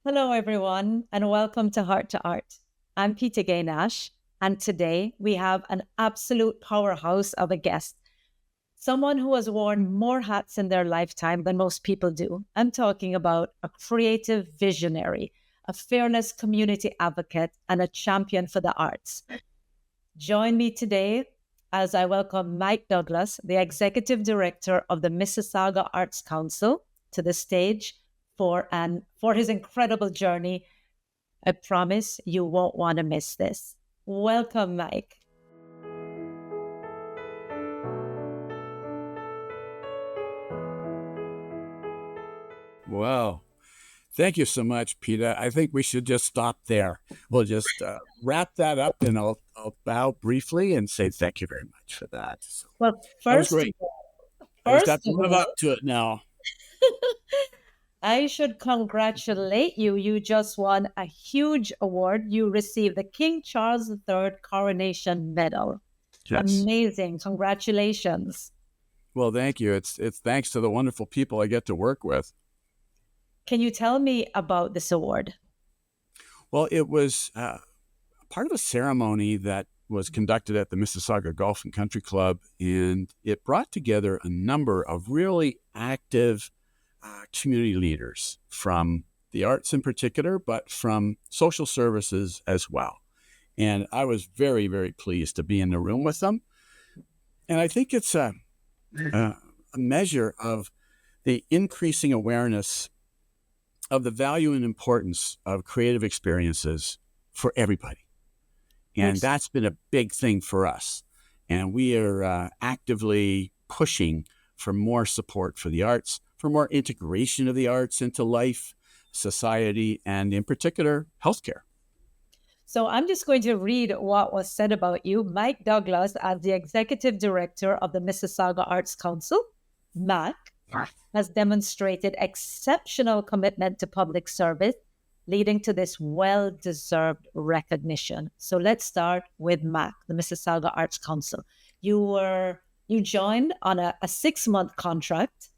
Hello, everyone, and welcome to Heart to Art. I'm Peta-Gaye Nash, and today we have an absolute powerhouse of a guest, someone who has worn more hats in their lifetime than most people do. I'm talking about a creative visionary, a fearless community advocate, and a champion for the arts. Join me today as I welcome Mike Douglas, the Executive Director of the Mississauga Arts Council, to the stage for his incredible journey. I promise you won't want to miss this. Welcome, Mike. Wow. Thank you so much, Peter. I think we should just stop there. We'll just wrap that up, and I'll bow briefly and say thank you very much for that. So, Well, that was first of great. all, I just first have to of live all, up to it now. I should congratulate you. You just won a huge award. You received the King Charles III Coronation Medal. Yes. Amazing. Congratulations. Well, thank you. It's thanks to the wonderful people I get to work with. Can you tell me about this award? Well, it was part of a ceremony that was conducted at the Mississauga Golf and Country Club, and it brought together a number of really active community leaders from the arts in particular, but from social services as well. And I was very, very pleased to be in the room with them. And I think it's a measure of the increasing awareness of the value and importance of creative experiences for everybody. And that's been a big thing for us. And we are actively pushing for more support for the arts, for more integration of the arts into life, society, and in particular, healthcare. So I'm just going to read what was said about you. Mike Douglas, as the Executive Director of the Mississauga Arts Council, MAC, has demonstrated exceptional commitment to public service, leading to this well-deserved recognition. So let's start with MAC, the Mississauga Arts Council. You joined on a 6-month contract,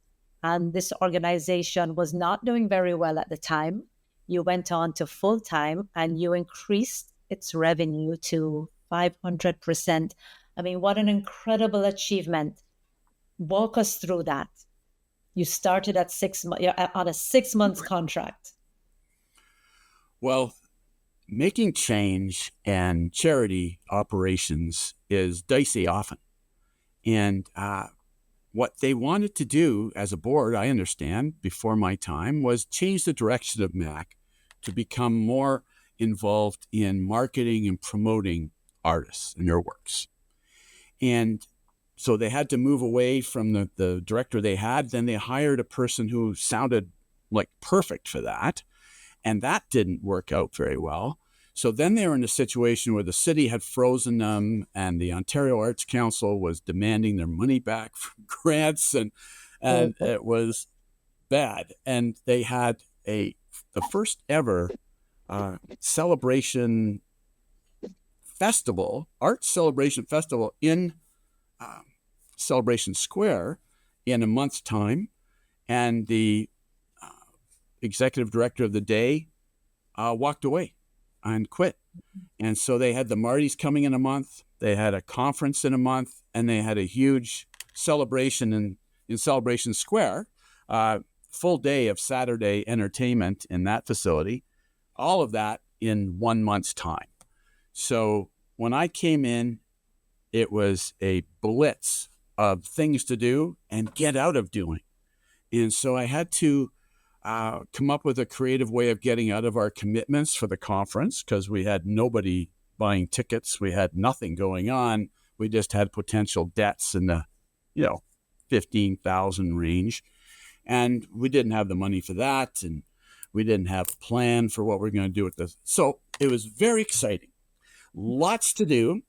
and this organization was not doing very well at the time. You went on to full time, and you increased its revenue to 500%. I mean, what an incredible achievement. Walk us through that. You started at on a 6 month contract. Well, making change and charity operations is dicey often. And what they wanted to do as a board, I understand, before my time, was change the direction of MAC to become more involved in marketing and promoting artists and their works. And so they had to move away from the director they had. Then they hired a person who sounded like perfect for that. And that didn't work out very well. So then they were in a situation where the city had frozen them, and the Ontario Arts Council was demanding their money back from grants, and it was bad. And they had the first ever celebration festival, arts celebration festival in Celebration Square in a month's time, and the executive director of the day walked away and quit. And so they had the Martys coming in a month, they had a conference in a month, and they had a huge celebration in Celebration Square, full day of Saturday entertainment in that facility, all of that in 1 month's time. So when I came in, it was a blitz of things to do and get out of doing. And so I had to come up with a creative way of getting out of our commitments for the conference, because we had nobody buying tickets. We had nothing going on. We just had potential debts in the, 15,000 range. And we didn't have the money for that. And we didn't have a plan for what we're going to do with this. So it was very exciting. Lots to do.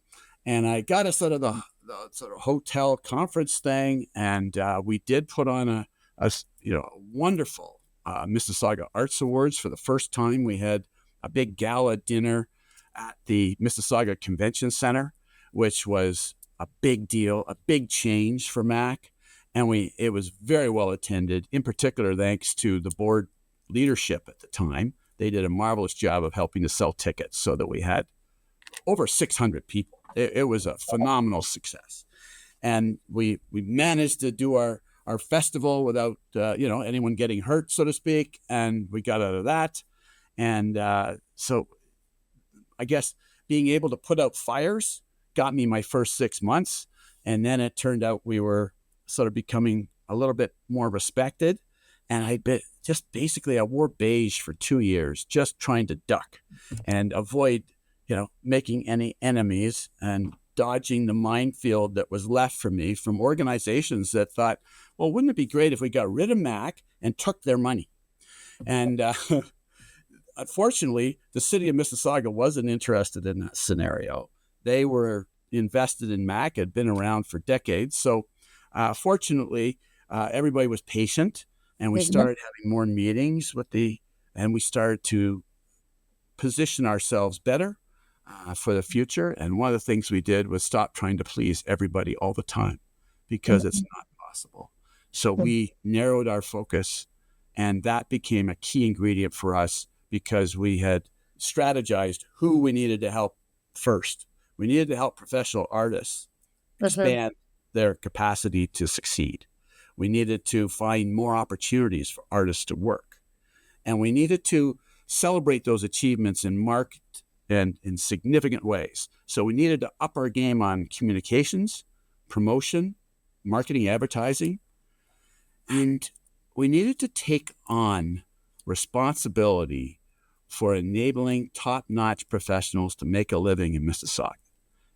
And I got us out of the sort of hotel conference thing. And we did put on a wonderful Mississauga Arts Awards for the first time. We had a big gala dinner at the Mississauga Convention Center, which was a big deal, a big change for MAC. And it was very well attended, in particular, thanks to the board leadership at the time, they did a marvelous job of helping to sell tickets so that we had over 600 people. It was a phenomenal success. And we managed to do our festival without, anyone getting hurt, so to speak. And we got out of that. And so I guess being able to put out fires got me my first 6 months. And then it turned out we were sort of becoming a little bit more respected. And I wore beige for 2 years, just trying to duck and avoid, making any enemies and dodging the minefield that was left for me from organizations that thought, well, wouldn't it be great if we got rid of Mac and took their money? And unfortunately, the city of Mississauga wasn't interested in that scenario. They were invested in Mac, had been around for decades. So fortunately, everybody was patient, and we started having more meetings and we started to position ourselves better for the future. And one of the things we did was stop trying to please everybody all the time, because it's not possible. So we narrowed our focus, and that became a key ingredient for us, because we had strategized who we needed to help first. We needed to help professional artists expand their capacity to succeed. We needed to find more opportunities for artists to work. And we needed to celebrate those achievements and market and in significant ways. So we needed to up our game on communications, promotion, marketing, advertising. And we needed to take on responsibility for enabling top-notch professionals to make a living in Mississauga.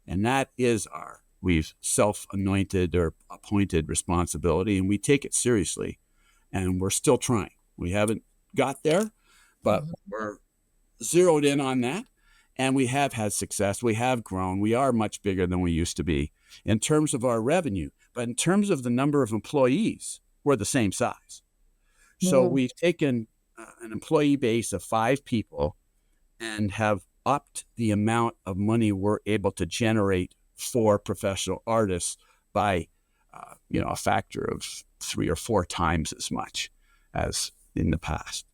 And that is we've self-anointed or appointed responsibility, and we take it seriously. And we're still trying. We haven't got there, but we're zeroed in on that. And we have had success. We have grown. We are much bigger than we used to be in terms of our revenue. But in terms of the number of employees, we're the same size. So we've taken an employee base of 5 people and have upped the amount of money we're able to generate for professional artists by, a factor of 3 or 4 times as much as in the past.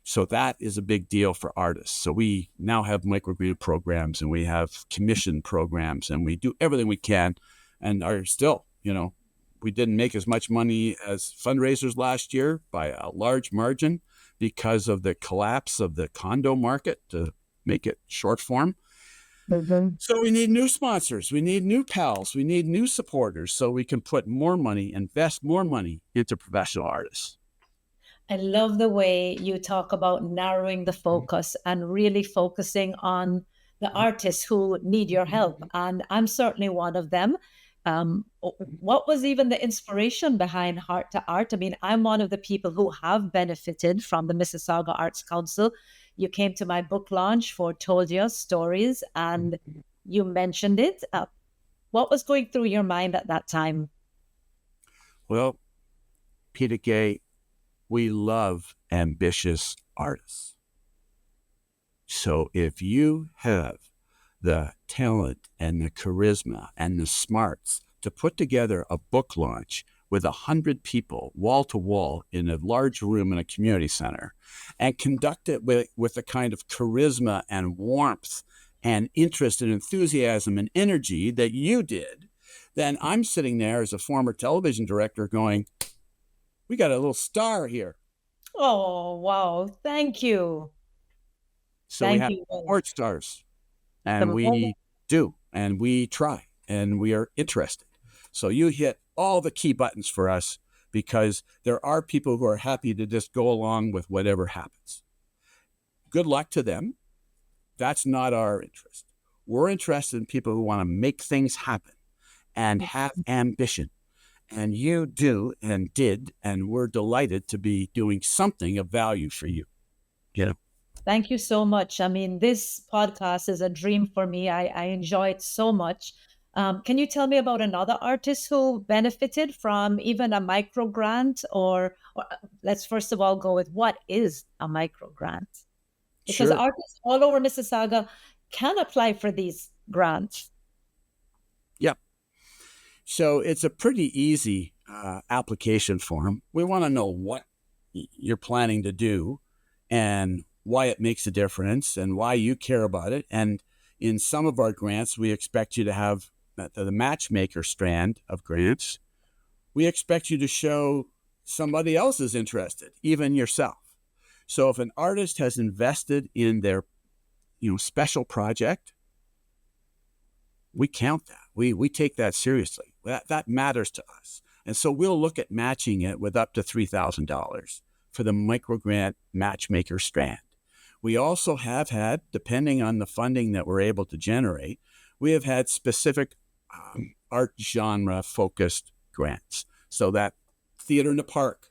So that is a big deal for artists. So we now have microgrant programs, and we have commission programs, and we do everything we can, and are still, we didn't make as much money as fundraisers last year by a large margin because of the collapse of the condo market, to make it short form. So we need new sponsors. We need new pals. We need new supporters, so we can put more money, invest more money into professional artists. I love the way you talk about narrowing the focus and really focusing on the artists who need your help. And I'm certainly one of them. What was even the inspiration behind Heart to Art? I mean, I'm one of the people who have benefited from the Mississauga Arts Council. You came to my book launch for Told You Stories, and you mentioned it. What was going through your mind at that time? Well, Peta-Gaye, we love ambitious artists. So if you have the talent and the charisma and the smarts to put together a book launch with 100 people wall to wall in a large room in a community center, and conduct it with the kind of charisma and warmth and interest and enthusiasm and energy that you did, then I'm sitting there as a former television director going, we got a little star here. Oh, wow. Thank you. So we have sports stars, and we do, and we try, and we are interested. So you hit all the key buttons for us, because there are people who are happy to just go along with whatever happens. Good luck to them. That's not our interest. We're interested in people who want to make things happen and have ambition. And you do and did, and we're delighted to be doing something of value for you. Thank you so much. I mean, this podcast is a dream for me. I enjoy it so much. Can you tell me about another artist who benefited from even a micro grant? Or let's first of all go with, what is a micro grant? Because artists all over Mississauga can apply for these grants. Yep. So it's a pretty easy application form. We want to know what you're planning to do and why it makes a difference and why you care about it. And in some of our grants, we expect you to have the matchmaker strand of grants. We expect you to show somebody else is interested, even yourself. So if an artist has invested in their special project, we count that. We take that seriously. That matters to us. And so we'll look at matching it with up to $3,000 for the microgrant matchmaker strand. We also have had, depending on the funding that we're able to generate, we have had specific art genre focused grants. So that theater in the park,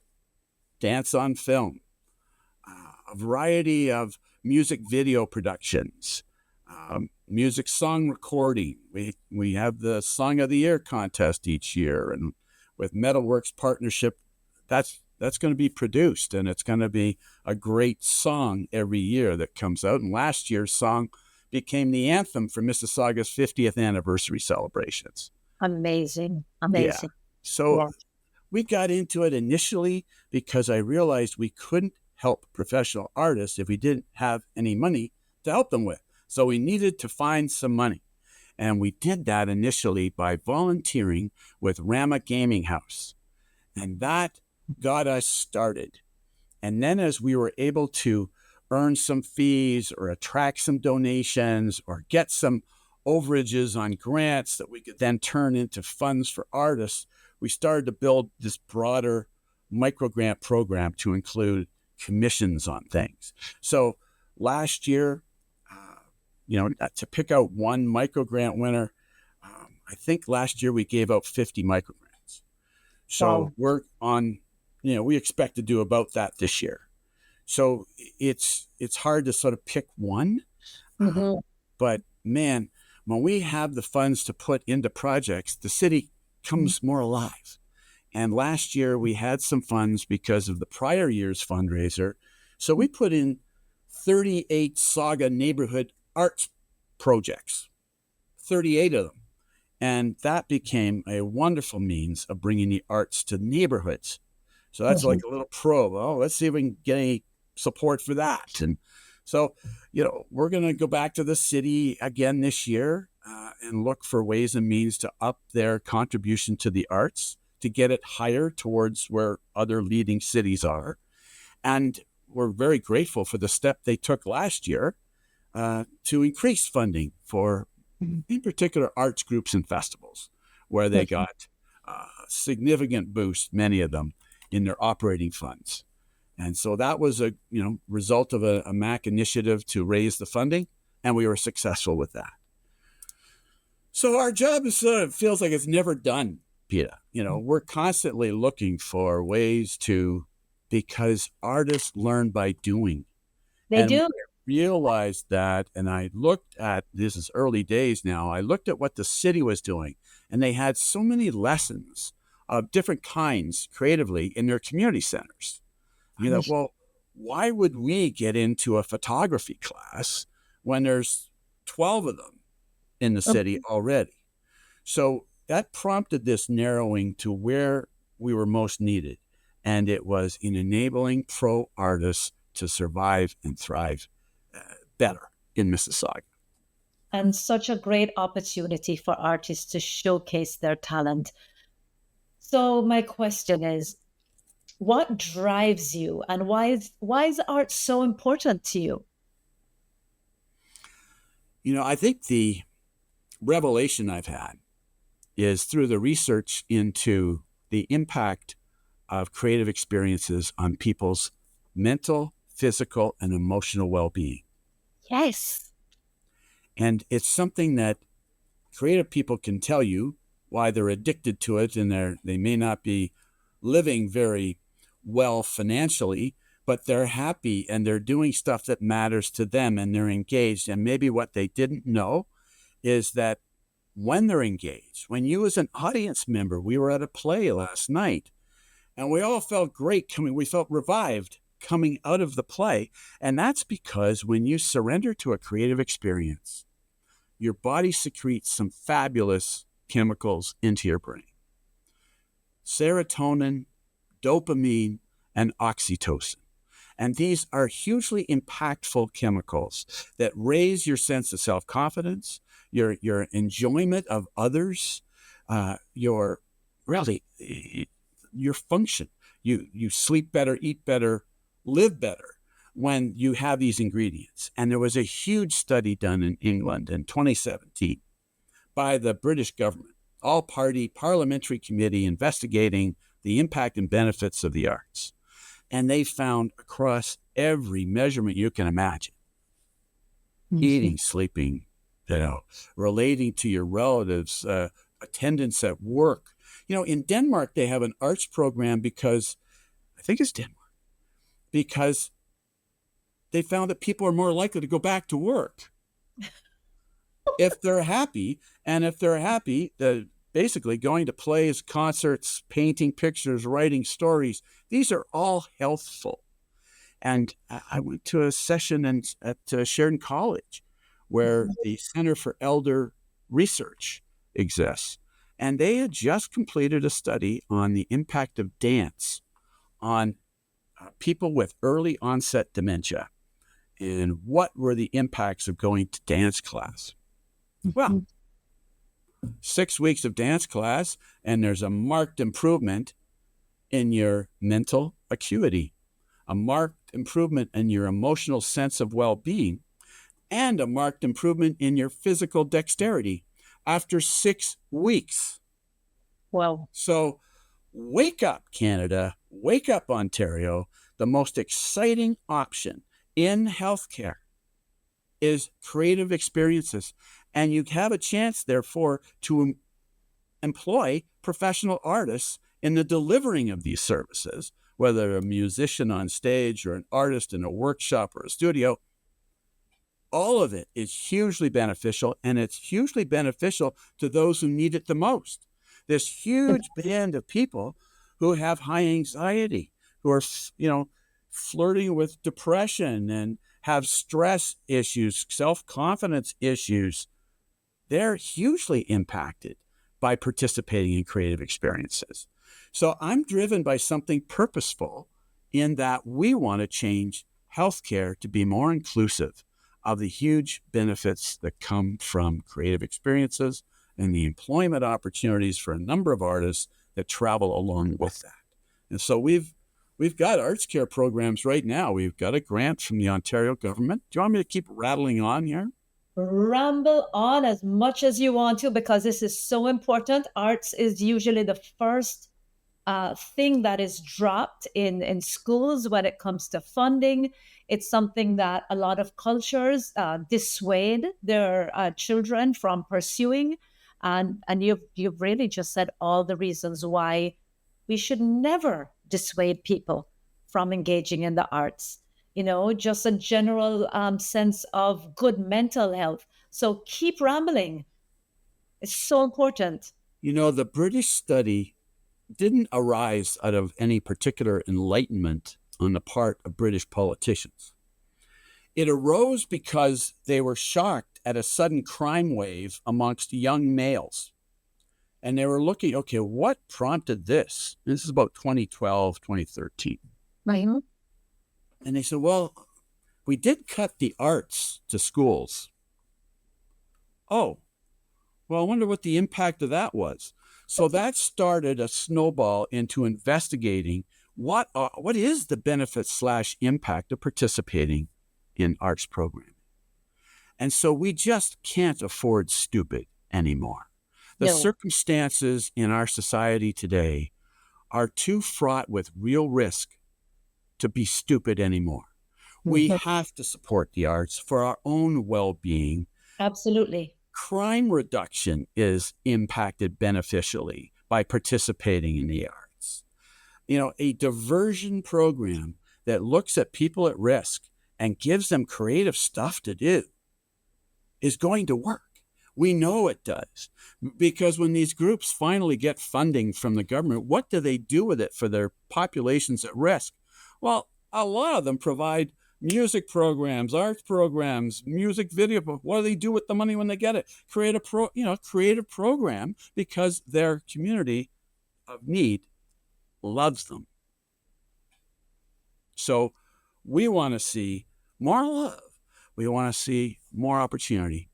dance on film, a variety of music video productions, music song recording. We have the Song of the Year contest each year, and with Metalworks partnership, that's going to be produced, and it's going to be a great song every year that comes out. And last year's song became the anthem for Mississauga's 50th anniversary celebrations. Amazing. Yeah. So we got into it initially because I realized we couldn't help professional artists if we didn't have any money to help them with. So we needed to find some money. And we did that initially by volunteering with Rama Gaming House. And that got us started. And then as we were able to earn some fees or attract some donations or get some overages on grants that we could then turn into funds for artists, we started to build this broader microgrant program to include commissions on things. So last year, to pick out one microgrant winner, I think last year we gave out 50 microgrants. So we're on, we expect to do about that this year. So it's hard to sort of pick one, but man, when we have the funds to put into projects, the city comes more alive. And last year we had some funds because of the prior year's fundraiser. So we put in 38 Sauga neighborhood arts projects, 38 of them. And that became a wonderful means of bringing the arts to neighborhoods. So that's like a little probe. Oh, let's see if we can get any support for that. And so, we're going to go back to the city again this year and look for ways and means to up their contribution to the arts, to get it higher towards where other leading cities are. And we're very grateful for the step they took last year to increase funding for, in particular, arts groups and festivals, where they got a significant boost, many of them, in their operating funds. And so that was a result of a MAC initiative to raise the funding, and we were successful with that. So our job is sort of feels like it's never done, Peta. We're constantly looking for ways to, because artists learn by doing. They do. Realized that, and I looked at, this is early days now, I looked at what the city was doing, and they had so many lessons of different kinds creatively in their community centers. Well, why would we get into a photography class when there's 12 of them in the city already? So that prompted this narrowing to where we were most needed, and it was in enabling pro artists to survive and thrive better in Mississauga. And such a great opportunity for artists to showcase their talent. So my question is, what drives you, and why is art so important to you? I think the revelation I've had is through the research into the impact of creative experiences on people's mental, physical, and emotional well-being. Yes. And it's something that creative people can tell you why they're addicted to it, and they may not be living very well financially, but they're happy and they're doing stuff that matters to them and they're engaged. And maybe what they didn't know is that when they're engaged, when you as an audience member, we were at a play last night and we all felt great we felt revived coming out of the play. And that's because when you surrender to a creative experience, your body secretes some fabulous chemicals into your brain. Serotonin, dopamine, and oxytocin. And these are hugely impactful chemicals that raise your sense of self-confidence, your enjoyment of others, your really your function. You sleep better, eat better, live better when you have these ingredients. And there was a huge study done in England in 2017 by the British government, all-party parliamentary committee investigating the impact and benefits of the arts. And they found across every measurement you can imagine, eating, sleeping, relating to your relatives, attendance at work. In Denmark, they have an arts program because, I think it's Denmark, because they found that people are more likely to go back to work if they're happy. And if they're happy, basically going to plays, concerts, painting pictures, writing stories, these are all healthful. And I went to a session at Sheridan College where the Center for Elder Research exists. And they had just completed a study on the impact of dance on people with early onset dementia and what were the impacts of going to dance class. Well, 6 weeks of dance class, and there's a marked improvement in your mental acuity, a marked improvement in your emotional sense of well-being, and a marked improvement in your physical dexterity after 6 weeks. Wow. So wake up, Canada. Wake up, Ontario. The most exciting option in healthcare is creative experiences. And you have a chance, therefore, to employ professional artists in the delivering of these services, whether a musician on stage or an artist in a workshop or a studio. All of it is hugely beneficial, and it's hugely beneficial to those who need it the most. This huge band of people who have high anxiety, who are, flirting with depression and have stress issues, self-confidence issues, they're hugely impacted by participating in creative experiences. So I'm driven by something purposeful in that we want to change healthcare to be more inclusive of the huge benefits that come from creative experiences and the employment opportunities for a number of artists that travel along with that. And so we've got arts care programs right now. We've got a grant from the Ontario government. Do you want me to keep rattling on here? Ramble on as much as you want to, because this is so important. Arts is usually the first thing that is dropped in schools when it comes to funding. It's something that a lot of cultures dissuade their children from pursuing. And you've really just said all the reasons why we should never dissuade people from engaging in the arts. Just a general sense of good mental health. So keep rambling. It's so important. The British study didn't arise out of any particular enlightenment on the part of British politicians. It arose because they were shocked at a sudden crime wave amongst young males. And they were looking, okay, what prompted this? This is about 2012, 2013. Right. And they said, well, we did cut the arts to schools. Oh, well, I wonder what the impact of that was. So that started a snowball into investigating what is the benefit/impact of participating in arts programming. And so we just can't afford stupid anymore. The circumstances in our society today are too fraught with real risk to be stupid anymore. We have to support the arts for our own well-being. Absolutely. Crime reduction is impacted beneficially by participating in the arts. A diversion program that looks at people at risk and gives them creative stuff to do is going to work. We know it does, because when these groups finally get funding from the government, what do they do with it for their populations at risk? Well, a lot of them provide music programs, arts programs, music video. What do they do with the money when they get it? Create a creative program, because their community of need loves them. So We want to see more love. We want to see more opportunity.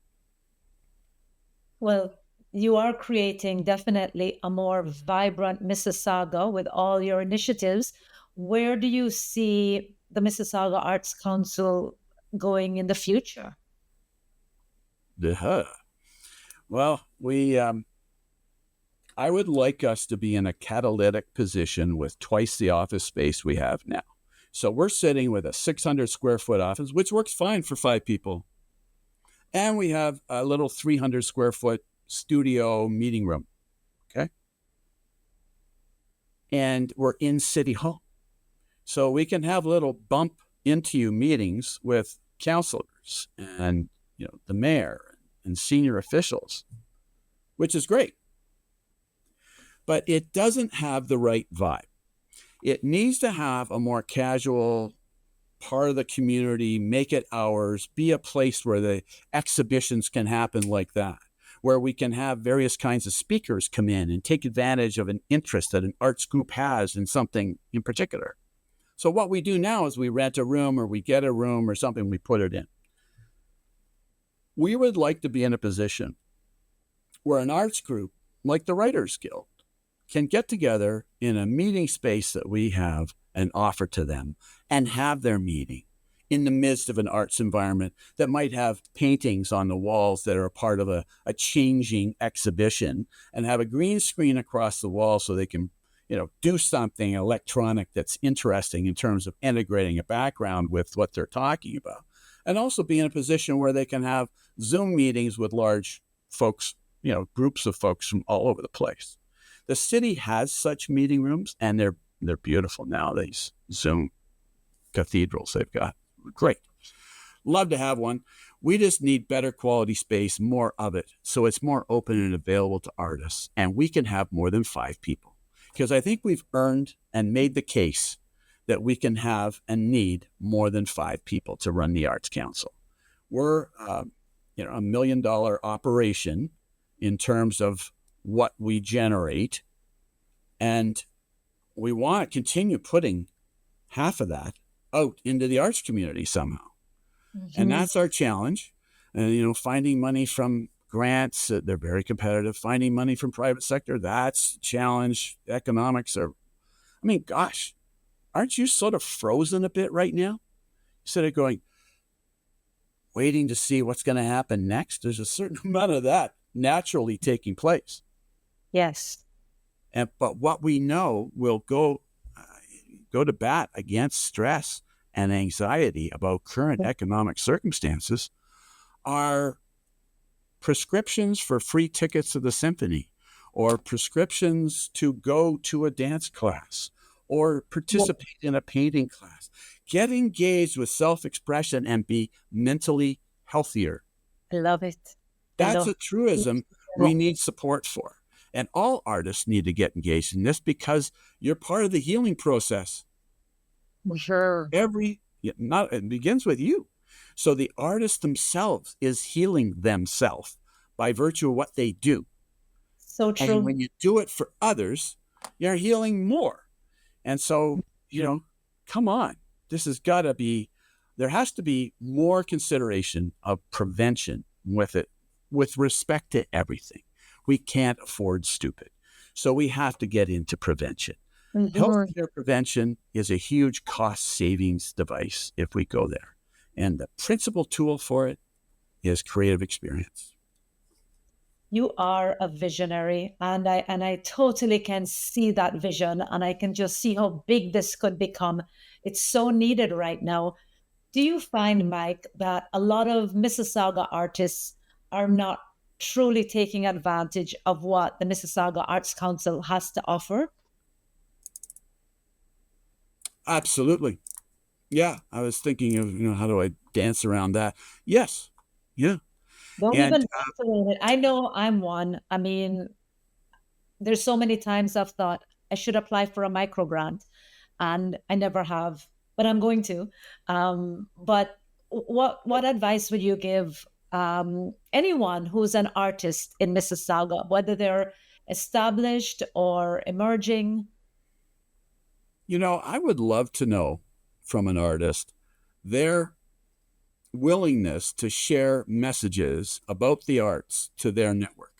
Well, you are creating definitely a more vibrant Mississauga with all your initiatives. Where do you see the Mississauga Arts Council going in the future? Duh. Well, I would like us to be in a catalytic position with twice the office space we have now. So we're sitting with a 600 square foot office, which works fine for 5 people. And we have a little 300 square foot studio meeting room. Okay. And we're in City Hall. So we can have little bump into you meetings with councilors and the mayor and senior officials, which is great. But it doesn't have the right vibe. It needs to have a more casual part of the community, make it ours, be a place where the exhibitions can happen like that, where we can have various kinds of speakers come in and take advantage of an interest that an arts group has in something in particular. So what we do now is we rent a room or we get a room or something, we put it in. We would like to be in a position where an arts group like the Writers Guild can get together in a meeting space that we have and offer to them and have their meeting in the midst of an arts environment that might have paintings on the walls that are a part of a changing exhibition, and have a green screen across the wall so they can do something electronic that's interesting in terms of integrating a background with what they're talking about. And also be in a position where they can have Zoom meetings with large folks, groups of folks from all over the place. The city has such meeting rooms, and they're beautiful now. These Zoom cathedrals they've got. Great. Love to have one. We just need better quality space, more of it, so it's more open and available to artists, and we can have more than 5 people. Because I think we've earned and made the case that we can have and need more than 5 people to run the Arts Council. We're a $1 million operation in terms of what we generate, and we want to continue putting half of that out into the arts community somehow. Mm-hmm. And that's our challenge. And finding money from grants, they're very competitive. Finding money from private sector, that's a challenge. Economics are, gosh, aren't you sort of frozen a bit right now? Instead of going, waiting to see what's going to happen next, there's a certain amount of that naturally taking place. Yes. But what we know will go to bat against stress and anxiety about current economic circumstances are prescriptions for free tickets to the symphony, or prescriptions to go to a dance class, or participate in a painting class. Get engaged with self-expression and be mentally healthier. I love it. That's a truism we need support for. And all artists need to get engaged in this, because you're part of the healing process. Sure. It begins with you. So the artist themselves is healing themselves by virtue of what they do. So true. And when you do it for others, you're healing more. And so, come on. This has got to be, there has to be more consideration of prevention with it, with respect to everything. We can't afford stupid. So we have to get into prevention. Mm-hmm. Healthcare prevention is a huge cost savings device if we go there. And the principal tool for it is creative experience. You are a visionary, and I totally can see that vision, and I can just see how big this could become. It's so needed right now. Do you find, Mike, that a lot of Mississauga artists are not truly taking advantage of what the Mississauga Arts Council has to offer? Absolutely. Yeah, I was thinking of, how do I dance around that? Yes. Yeah. Don't even it. I know I'm one. There's so many times I've thought I should apply for a micro grant, and I never have, but I'm going to. But what advice would you give anyone who's an artist in Mississauga, whether they're established or emerging? I would love to know from an artist their willingness to share messages about the arts to their network.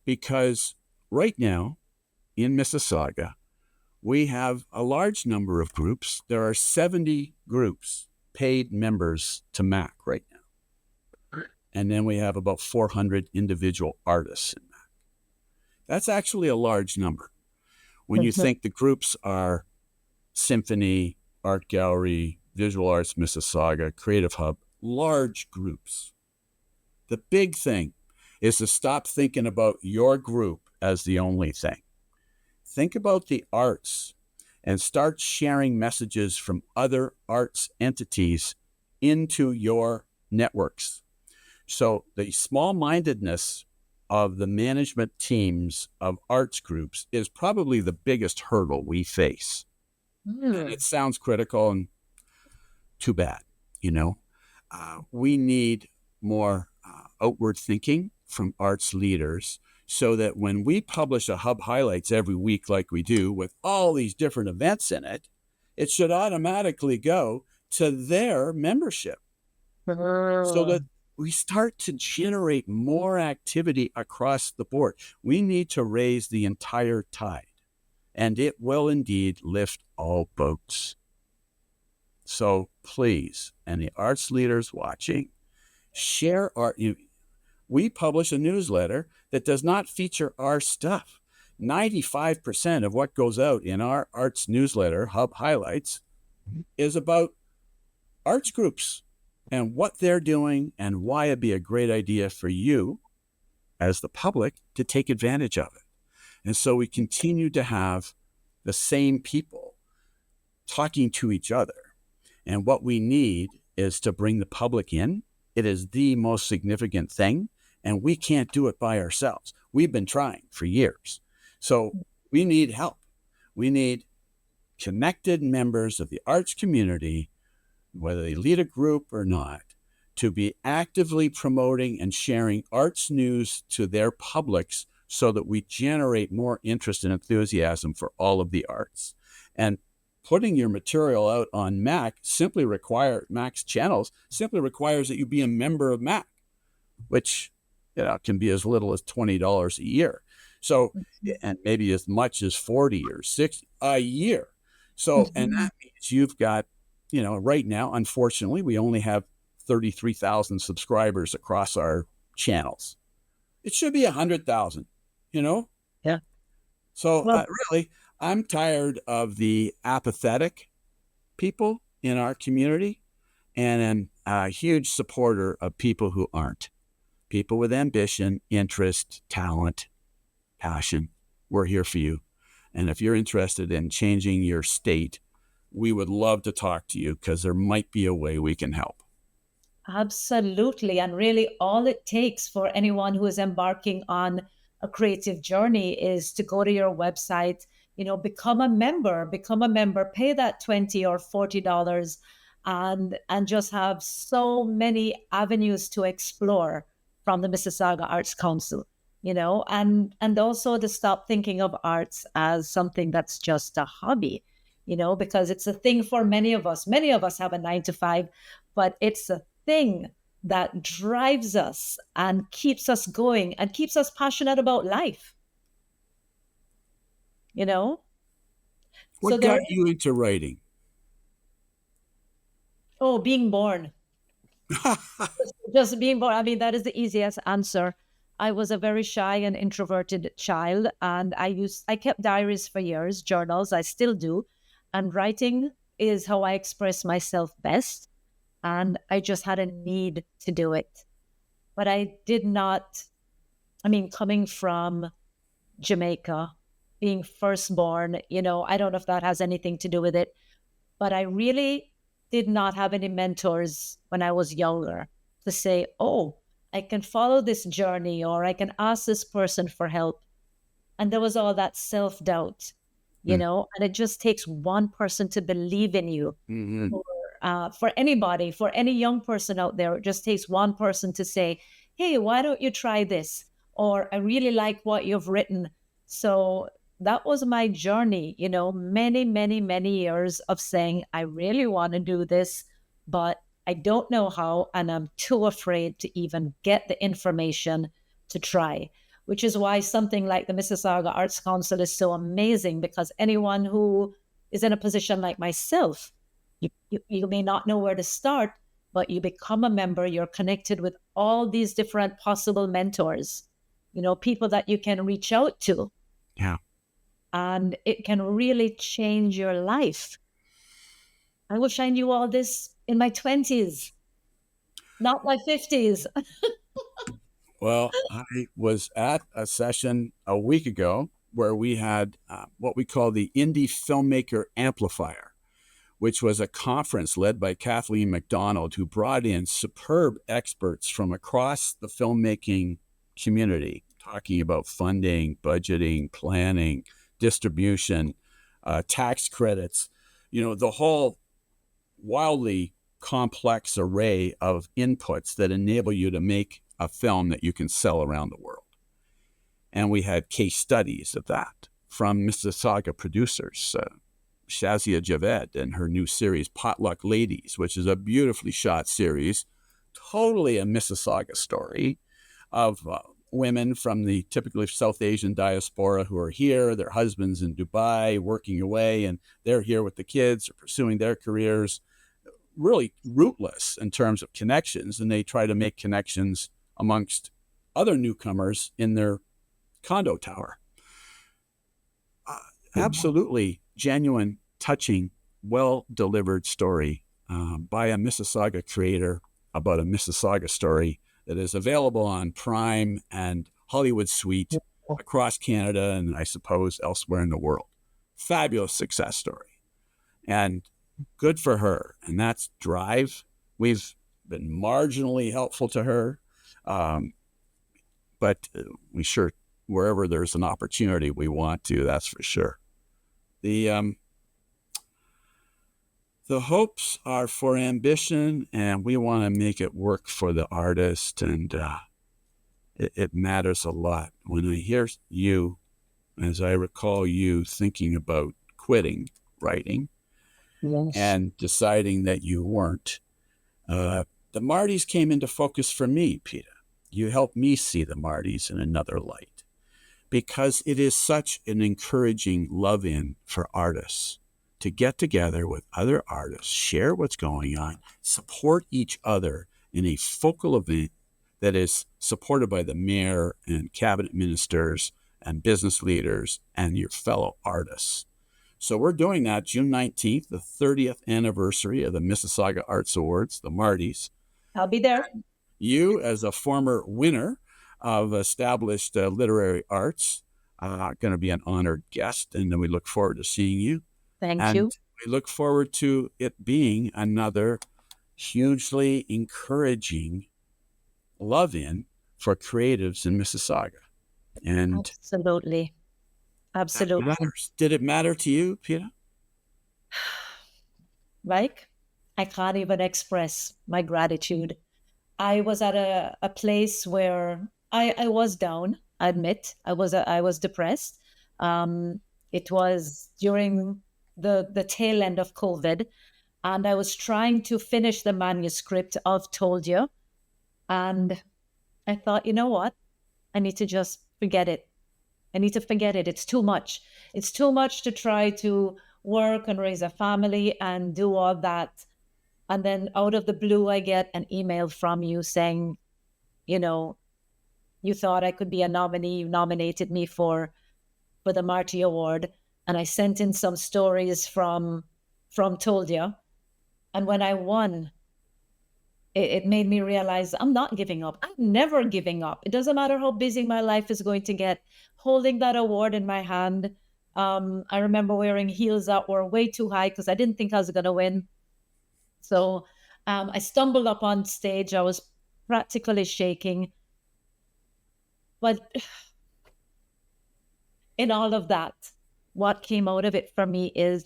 Because right now in Mississauga, we have a large number of groups. There are 70 groups, paid members to MAC right now. And then we have about 400 individual artists in MAC. That's actually a large number. When you think the groups are Symphony, Art Gallery, Visual Arts Mississauga, Creative Hub, large groups. The big thing is to stop thinking about your group as the only thing. Think about the arts and start sharing messages from other arts entities into your networks. So the small-mindedness of the management teams of arts groups is probably the biggest hurdle we face. And it sounds critical and too bad, we need more outward thinking from arts leaders so that when we publish a Hub Highlights every week like we do with all these different events in it, it should automatically go to their membership so that we start to generate more activity across the board. We need to raise the entire tide, and it will indeed lift all boats. So please, and the arts leaders watching, share art. We publish a newsletter that does not feature our stuff. 95% of what goes out in our arts newsletter, Hub Highlights, is about arts groups and what they're doing and why it'd be a great idea for you as the public to take advantage of it. And so we continue to have the same people talking to each other. And what we need is to bring the public in. It is the most significant thing, and we can't do it by ourselves. We've been trying for years. So we need help. We need connected members of the arts community, whether they lead a group or not, to be actively promoting and sharing arts news to their publics so that we generate more interest and enthusiasm for all of the arts. And putting your material out on Mac's channels simply requires that you be a member of MAC, which can be as little as $20 a year. So, and maybe as much as 40 or 60 a year. So, and that means you've got, right now, unfortunately, we only have 33,000 subscribers across our channels. It should be 100,000, Yeah. So really, I'm tired of the apathetic people in our community, and I'm a huge supporter of people who aren't. People with ambition, interest, talent, passion. We're here for you. And if you're interested in changing your state, we would love to talk to you because there might be a way we can help. Absolutely. And really, all it takes for anyone who is embarking on a creative journey is to go to your website, become a member, pay that $20 or $40 and just have so many avenues to explore from the Mississauga Arts Council, and also to stop thinking of arts as something that's just a hobby, because it's a thing for many of us. Many of us have a 9 to 5, but it's a thing that drives us and keeps us going and keeps us passionate about life. What got you into writing? Oh, being born. Just being born. I mean, that is the easiest answer. I was a very shy and introverted child, and I kept diaries for years, journals. I still do, and writing is how I express myself best. And I just had a need to do it. But I did not, coming from Jamaica, being firstborn, I don't know if that has anything to do with it, but I really did not have any mentors when I was younger to say, oh, I can follow this journey or I can ask this person for help. And there was all that self-doubt, and it just takes one person to believe in you. Mm-hmm. For anybody, for any young person out there, it just takes one person to say, hey, why don't you try this? Or I really like what you've written. So that was my journey, many, many, many years of saying, I really want to do this, but I don't know how. And I'm too afraid to even get the information to try, which is why something like the Mississauga Arts Council is so amazing, because anyone who is in a position like myself, you may not know where to start, but you become a member, you're connected with all these different possible mentors, people that you can reach out to, Yeah. and it can really change your life. I wish I knew all this in my 20s, not my 50s. Well, I was at a session a week ago where we had what we call the Indie Filmmaker Amplifier, which was a conference led by Kathleen McDonald, who brought in superb experts from across the filmmaking community, talking about funding, budgeting, planning, distribution, tax credits, the whole wildly complex array of inputs that enable you to make a film that you can sell around the world. And we had case studies of that from Mississauga producers, Shazia Javed and her new series, Potluck Ladies, which is a beautifully shot series, totally a Mississauga story of women from the typically South Asian diaspora who are here, their husbands in Dubai working away, and they're here with the kids or pursuing their careers, really rootless in terms of connections. And they try to make connections amongst other newcomers in their condo tower. Absolutely genuine, touching, well-delivered story by a Mississauga creator about a Mississauga story that is available on Prime and Hollywood Suite across Canada and I suppose elsewhere in the world. Fabulous success story. And good for her. And that's Drive. We've been marginally helpful to her. But we sure, wherever there's an opportunity, we want to, that's for sure. The hopes are for ambition, and we want to make it work for the artist, and it matters a lot. When I hear you, as I recall you thinking about quitting writing and deciding that you weren't, the Martys came into focus for me, Peta. You helped me see the Martys in another light, because it is such an encouraging love-in for artists to get together with other artists, share what's going on, support each other in a focal event that is supported by the mayor and cabinet ministers and business leaders and your fellow artists. So we're doing that June 19th, the 30th anniversary of the Mississauga Arts Awards, the Martys. I'll be there. You, as a former winner of established literary arts, going to be an honored guest, and then we look forward to seeing you. Thank you. We look forward to it being another hugely encouraging love-in for creatives in Mississauga. And absolutely. Did it matter to you, Peta? Mike, I can't even express my gratitude. I was at a place where I was down. I admit I was depressed. It was during the tail end of COVID, and I was trying to finish the manuscript of Told You, and I thought, you know what? I need to just forget it. I need to forget it. It's too much. It's too much to try to work and raise a family and do all that. And then out of the blue, I get an email from you saying, you thought I could be a nominee. You nominated me for the Marty Award. And I sent in some stories from Told You. And when I won, it made me realize I'm not giving up. I'm never giving up. It doesn't matter how busy my life is going to get. Holding that award in my hand, I remember wearing heels that were way too high because I didn't think I was going to win. So I stumbled up on stage. I was practically shaking. But in all of that, what came out of it for me is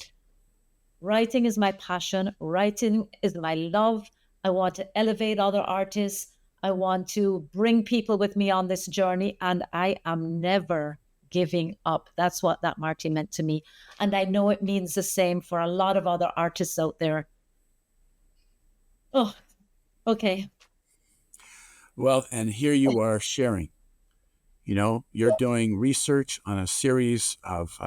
writing is my passion. Writing is my love. I want to elevate other artists. I want to bring people with me on this journey, and I am never giving up. That's what that Marty meant to me. And I know it means the same for a lot of other artists out there. Oh, okay. Well, and here you are sharing. You're doing research on a series of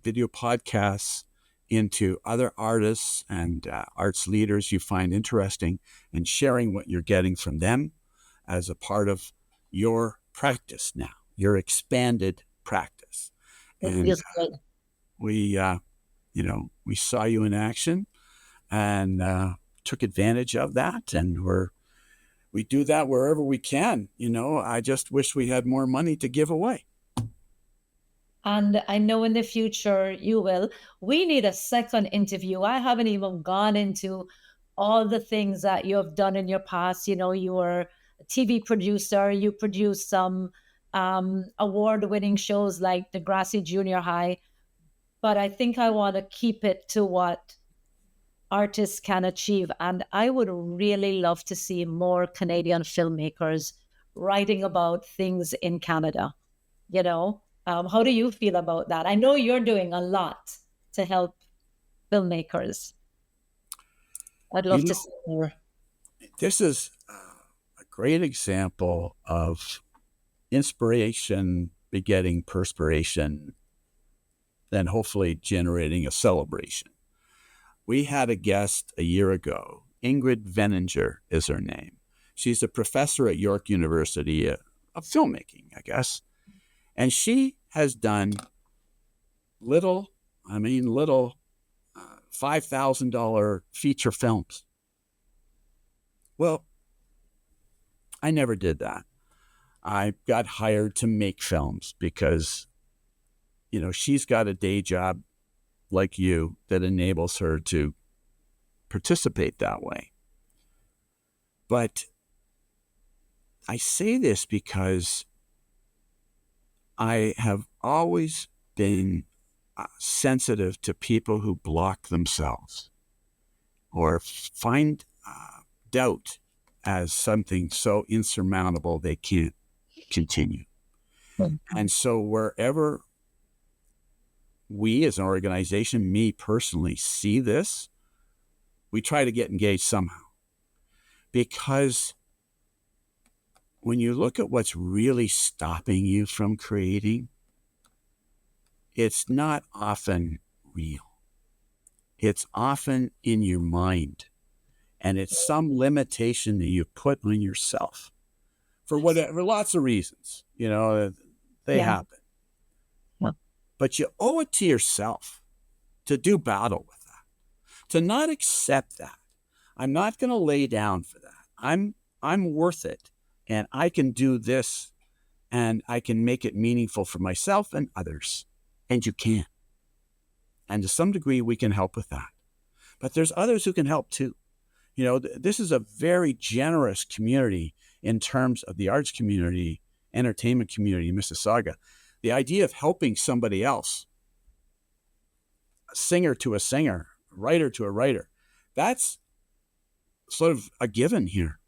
video podcasts into other artists and arts leaders you find interesting, and sharing what you're getting from them as a part of your practice now, your expanded practice. And Feels good. we saw you in action and took advantage of that, and we do that wherever we can. I just wish we had more money to give away. And I know in the future you will. We need a second interview. I haven't even gone into all the things that you have done in your past. You were a TV producer, you produced some award winning shows like Degrassi Junior High. But I think I want to keep it to what artists can achieve. And I would really love to see more Canadian filmmakers writing about things in Canada. How do you feel about that? I know you're doing a lot to help filmmakers. I'd love to see more. This is a great example of inspiration begetting perspiration, then hopefully generating a celebration. We had a guest a year ago. Ingrid Veninger is her name. She's a professor at York University of filmmaking, I guess. And she has done little $5,000 feature films. Well, I never did that. I got hired to make films because, she's got a day job like you that enables her to participate that way. But I say this because I have always been sensitive to people who block themselves or find doubt as something so insurmountable they can't continue. Mm-hmm. And so wherever we as an organization, me personally, see this, we try to get engaged somehow. Because when you look at what's really stopping you from creating, it's not often real. It's often in your mind. And it's some limitation that you put on yourself for lots of reasons. They happen. Yeah. But you owe it to yourself to do battle with that, to not accept that. I'm not going to lay down for that. I'm worth it, and I can do this, and I can make it meaningful for myself and others. And you can. And to some degree, we can help with that. But there's others who can help too. This is a very generous community in terms of the arts community, entertainment community in Mississauga. The idea of helping somebody else, a singer to a singer, a writer to a writer, that's sort of a given here.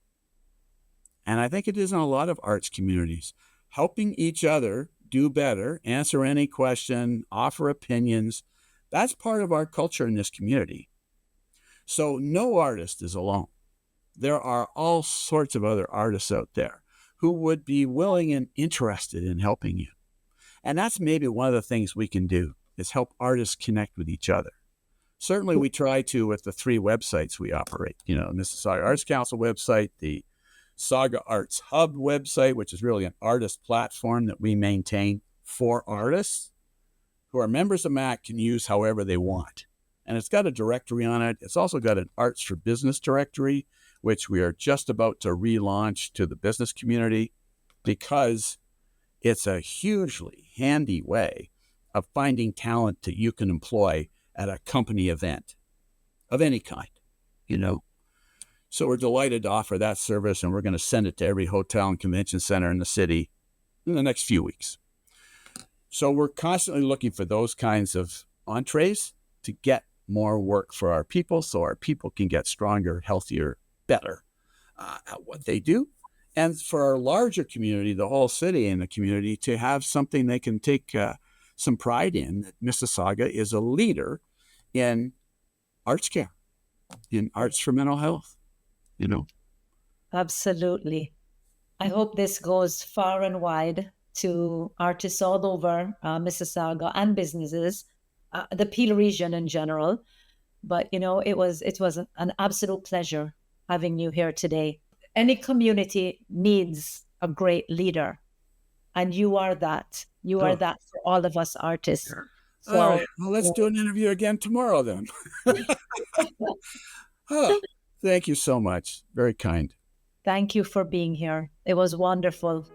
And I think it is in a lot of arts communities. Helping each other do better, answer any question, offer opinions, that's part of our culture in this community. So no artist is alone. There are all sorts of other artists out there who would be willing and interested in helping you. And that's maybe one of the things we can do, is help artists connect with each other. Certainly we try to with the 3 websites we operate, Mississauga Arts Council website, the Sauga Arts HUB website, which is really an artist platform that we maintain for artists who are members of MAC can use however they want. And it's got a directory on it. It's also got an Arts for Business directory, which we are just about to relaunch to the business community because it's a hugely handy way of finding talent that you can employ at a company event of any kind, So we're delighted to offer that service, and we're going to send it to every hotel and convention center in the city in the next few weeks. So we're constantly looking for those kinds of entrees to get more work for our people so our people can get stronger, healthier, better at what they do. and for our larger community, the whole city and the community, to have something they can take some pride in. That Mississauga is a leader in arts care, in arts for mental health. Absolutely. I hope this goes far and wide to artists all over Mississauga and businesses, the Peel region in general. But it was an absolute pleasure having you here today. Any community needs a great leader, and you are that. You are that for all of us artists. So, all right. Well, let's do an interview again tomorrow then. Thank you so much. Very kind. thank you for being here. It was wonderful.